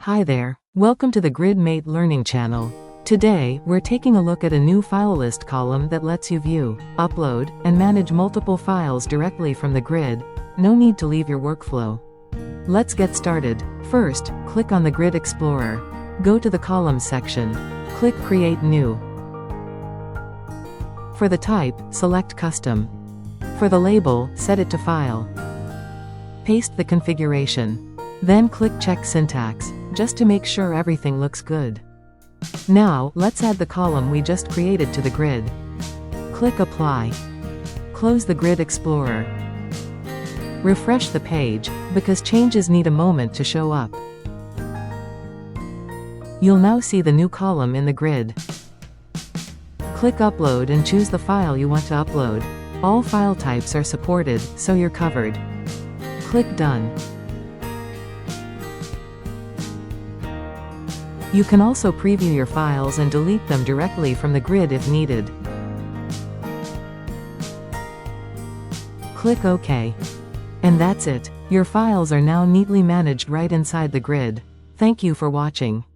Hi there, welcome to the GridMate Learning channel. Today, we're taking a look at a new file list column that lets you view, upload, and manage multiple files directly from the grid. No need to leave your workflow. Let's get started. First, click on the Grid Explorer. Go to the Columns section. Click Create New. For the type, select Custom. For the label, set it to File. Paste the configuration. Then click Check Syntax, just to make sure everything looks good. Now, let's add the column we just created to the grid. Click Apply. Close the Grid Explorer. Refresh the page, because changes need a moment to show up. You'll now see the new column in the grid. Click Upload and choose the file you want to upload. All file types are supported, so you're covered. Click Done. You can also preview your files and delete them directly from the grid if needed. Click OK. And that's it. Your files are now neatly managed right inside the grid. Thank you for watching.